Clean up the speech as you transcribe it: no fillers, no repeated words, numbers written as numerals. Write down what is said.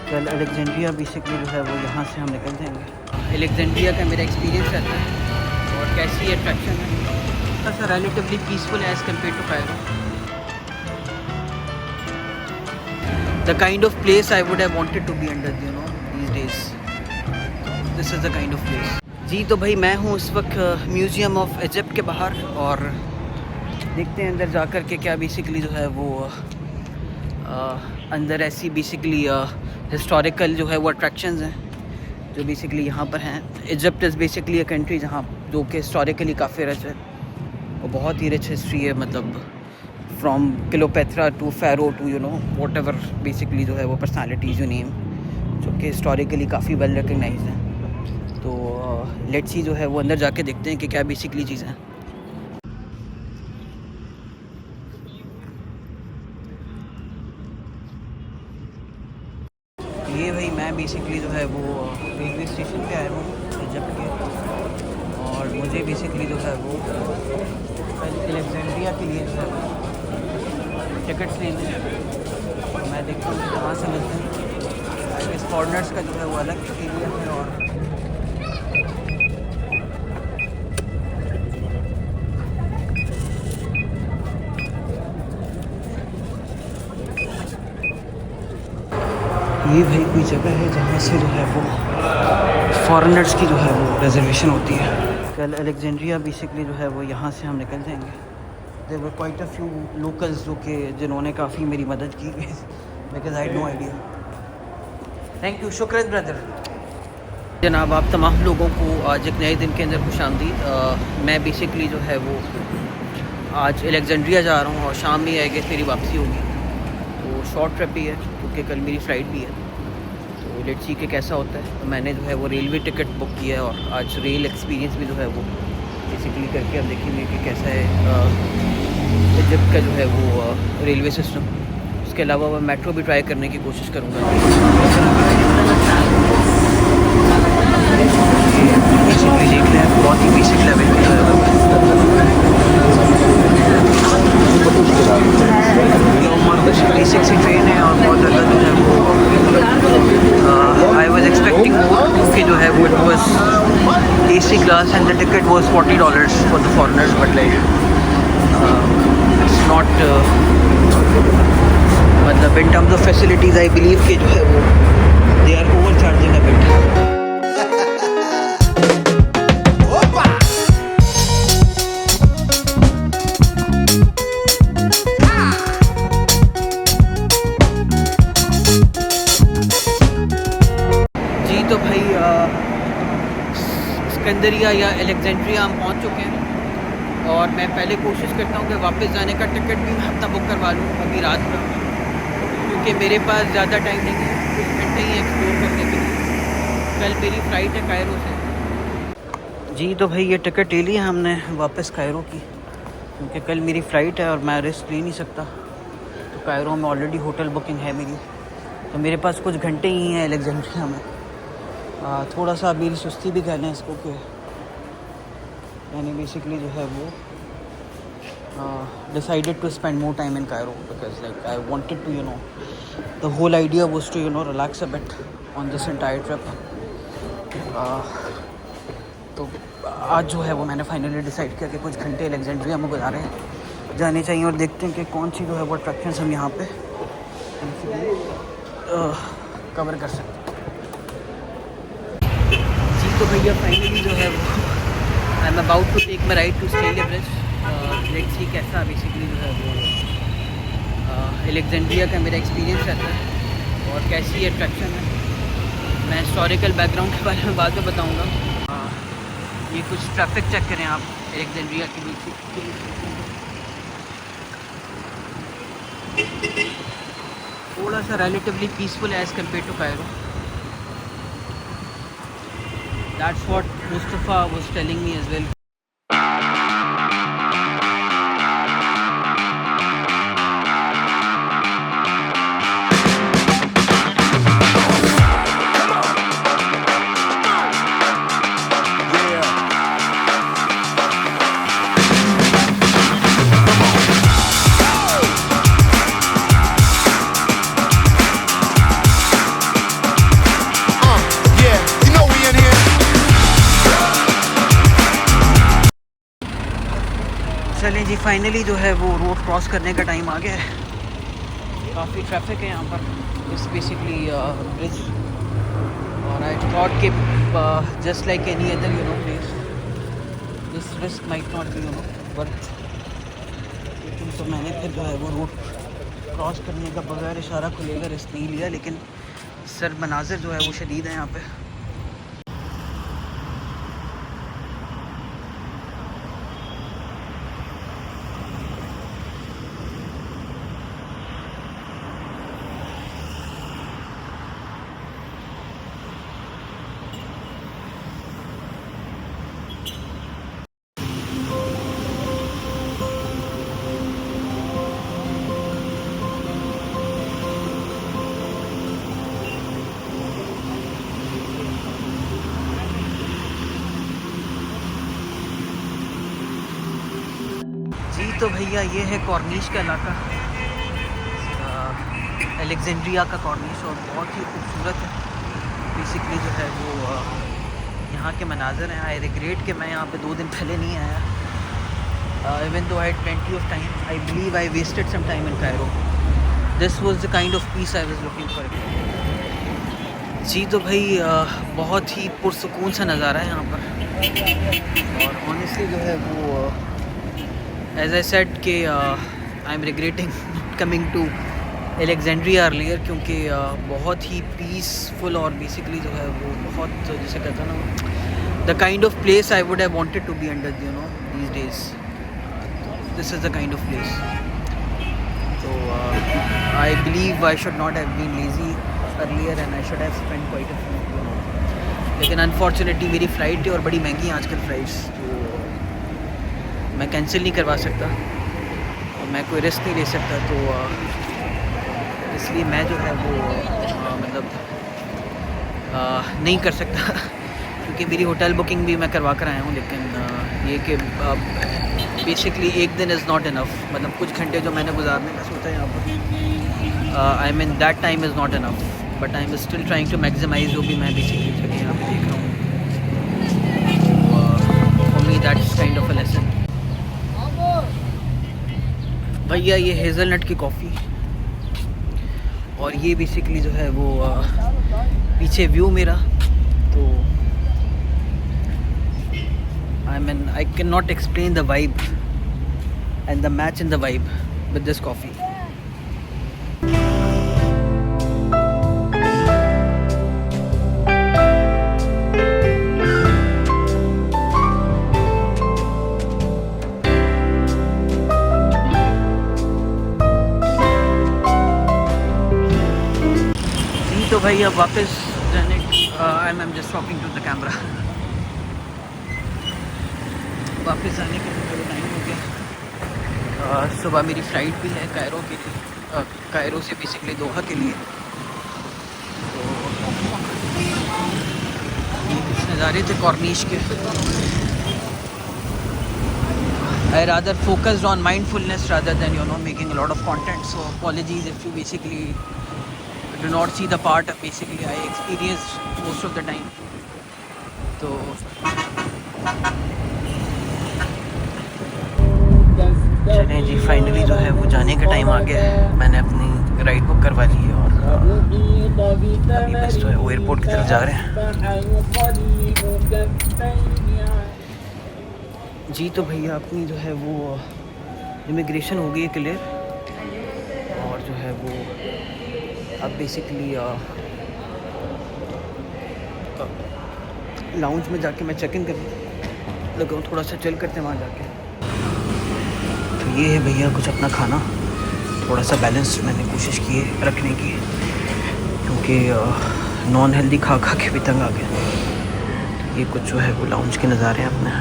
कल Alexandria basically जो है वो यहाँ से हम निकल जाएंगे। अलेक्जेंड्रिया का मेरा एक्सपीरियंस रहता है और कैसी अट्रैक्शन है, थोड़ा सा relatively peaceful as compare to Cairo. The kind of place I would have wanted to be under you know these days. This is the kind of place. जी तो भाई मैं हूँ उस वक्त म्यूज़ियम ऑफ इजिप्ट के बाहर और देखते हैं अंदर जा कर के क्या बेसिकली जो है वो अंदर ऐसी बेसिकली हिस्टोरिकल जो है वो अट्रैक्शंस हैं जो बेसिकली यहाँ पर हैं। Egypt is basically a country जहाँ जो कि हिस्टोरिकली काफ़ी रिच है और बहुत ही रिच हिस्ट्री है, मतलब from Cleopatra to pharaoh to you know whatever basically जो है वो पर्सनैलिटीज़ यू नेम, जो कि हिस्टोरिकली काफ़ी वेल रिकगनाइज हैं। तो लेट्स सी जो है वो अंदर जाके देखते हैं कि क्या बेसिकली चीज़ें हैं। ये भाई मैं बेसिकली जो है वो रेलवे स्टेशन पे आया हूँ इजिप्ट के, और मुझे बेसिकली जो है वो अलेक्जेंड्रिया के लिए जो है वो टिकट्स लेने हैं। और मैं देखता हूँ कहाँ से मिलते हैं। इस फॉरनर्स का जो है वो अलग एरिया है और ये भाई कोई जगह है जहाँ से जो है वो फॉरेनर्स की जो है वो रिजर्वेशन होती है। कल अलेक्जेंड्रिया बेसिकली जो है वो यहाँ से हम निकल जाएंगे। There were quite a few locals जो कि जिन्होंने काफ़ी मेरी मदद की because I had no idea. Thank you, शुक्रिया ब्रदर। जनाब आप तमाम लोगों को आज एक नए दिन के अंदर खुशामदीद। मैं बेसिकली जो है वो आज अलेक्जेंड्रिया जा रहा हूँ और शाम में आएगी मेरी वापसी होगी। तो शॉर्ट ट्रिप ही है क्योंकि कल मेरी फ़्लाइट भी है। तो लेट्स सी के कैसा होता है। तो मैंने जो है वो रेलवे टिकट बुक किया है और आज रेल एक्सपीरियंस भी जो है वो बेसिकली करके हम देखेंगे कि कैसा है इजिप्ट का जो है वो रेलवे सिस्टम। उसके अलावा मैं मेट्रो भी ट्राई करने की कोशिश करूँगा। बेसिकली देख रहे हैं बहुत ही बेसिक लेवल पे जो है बेसिक सी ट्रेन है और बहुत ज़्यादा जो है वो आई वॉज एक्सपेक्टिंग क्योंकि जो है वो it was AC class and the ticket was $40 for the foreigners, but like it's not मतलब in terms of facilities I believe कि जो है वो they are overcharging a bit. तो भाई सिकंदरिया या अलेक्जेंड्रिया हम पहुंच चुके हैं और मैं पहले कोशिश करता हूं कि वापस जाने का टिकट भी मैं अपना बुक करवा लूं अभी रात में, क्योंकि मेरे पास ज़्यादा टाइम नहीं है, कुछ घंटे ही एक्सप्लोर करने के लिए। कल मेरी फ़्लाइट है कायरो से। जी तो भाई ये टिकट ले ली हमने वापस कायरो की, क्योंकि कल मेरी फ़्लाइट है और मैं रिस्क ले नहीं सकता। तो कायरो में ऑलरेडी होटल बुकिंग है मेरी, तो मेरे पास कुछ घंटे ही हैं अलेक्जेंड्रिया में। थोड़ा सा मेरी सुस्ती भी कह लें इसको कि मैंने बेसिकली जो है वो decided to spend more time in Cairo because like I wanted to you know the whole idea was to you know relax a bit on this entire trip. तो आज जो है वो मैंने फाइनली डिसाइड किया कि कुछ घंटे अलेक्जेंड्रिया में गुजारे जाने चाहिए और देखते हैं कि कौन सी जो है वो अट्रैक्शंस हम यहाँ पे कवर कर सकते हैं। तो भैया फाइनली जो है वो I am about to take my ride to Stanley bridge. Let's see कैसा बेसिकली जो है वो अलेक्जेंड्रिया का मेरा एक्सपीरियंस रहता है और कैसी अट्रैक्शन है। मैं हिस्टोरिकल बैकग्राउंड के बारे में बाद में बताऊंगा। ये कुछ ट्रैफिक चेक करें आप अलेक्जेंड्रिया के बीच। थोड़ा सा relatively peaceful as compare to Cairo. That's what Mustafa was telling me as well. जी फाइनली जो है वो रोड क्रॉस करने का टाइम आ गया है। काफ़ी ट्रैफिक है यहाँ पर। इट्स बेसिकली ब्रिज और आई थॉट कि just like any other place this risk might not be worth, लेकिन तो मैंने फिर जो है वो रोड क्रॉस करने का बगैर इशारा खुलेगा रिस्क नहीं लिया। लेकिन सर मनाजिर जो है वो शदीद है यहाँ पे। जी तो भैया ये है कॉर्निश का इलाका, अलेक्जेंड्रिया का कॉर्निश, और बहुत ही खूबसूरत है। बेसिकली जो है वो यहाँ के मनाज़र हैं। आई रिग्रेट कि मैं यहाँ पे 2 दिन पहले नहीं आया। Even though I had plenty of time, I believe I wasted some time in Cairo. This was the kind of peace I was looking for. जी तो भाई बहुत ही पुरसुकून सा नज़ारा है यहाँ पर। और ऑनेस्टली जो है वो एज आई सेड कि I am regretting coming to Alexandria earlier, क्योंकि बहुत ही पीसफुल और बेसिकली जो है वो बहुत, जैसे कहते हैं ना, the kind of place I would have wanted to be under these days. This is the kind of place. तो I believe I should not have been lazy earlier and I should have spent quite a few, लेकिन unfortunately मेरी flight थी और बड़ी महंगी हैं आजकल flights, तो मैं कैंसिल नहीं करवा सकता और मैं कोई रिस्क नहीं ले सकता। तो इसलिए मैं जो है वो मतलब नहीं कर सकता क्योंकि मेरी होटल बुकिंग भी मैं करवा कर आया हूँ। लेकिन ये कि बेसिकली एक दिन इज़ नॉट इनफ, मतलब कुछ घंटे जो मैंने गुजारने का सोचा है यहाँ पर, I mean that time is not enough, but I am still trying to maximize जो भी मैं बेसिकली जगह यहाँ पे देख रहा हूँ। For me that's kind of a lesson. भैया ये हेज़लनट की कॉफ़ी, और ये बेसिकली जो है वो पीछे व्यू मेरा, तो I mean I can not explain the vibe and the match in the vibe with this coffee. तो भाई अब वापस जाने, I am just talking to the camera, वापस जाने के लिए टाइम हो गया। सुबह मेरी फ़्लाइट भी है कायरो के लिए, कायरो से बेसिकली दोहा के लिए। तो ये कुछ नज़ारे थे कॉर्निश के। I rather focused on mindfulness rather than making a lot of content, so apologies if you basically do not see the part basically I experienced most of the time। तो चलें जी, फाइनली जो है वो जाने का time आ गया है। मैंने अपनी राइड बुक करवा ली है और अभी बस जो है वो एयरपोर्ट की तरफ जा रहे हैं। जी तो भैया अपनी जो है वो इमिग्रेशन हो गई है क्लियर, और जो है वो अब बेसिकली लाउंज में जाके मैं चेक इन कर लगा हूँ, थोड़ा सा चिल करते हैं वहाँ जाके। तो ये है भैया कुछ अपना खाना, थोड़ा सा बैलेंस मैंने कोशिश की है रखने की, क्योंकि नॉन हेल्दी खा खा के भी तंग आ गया। ये कुछ जो है वो लाउंज के नज़ारे हैं अपने।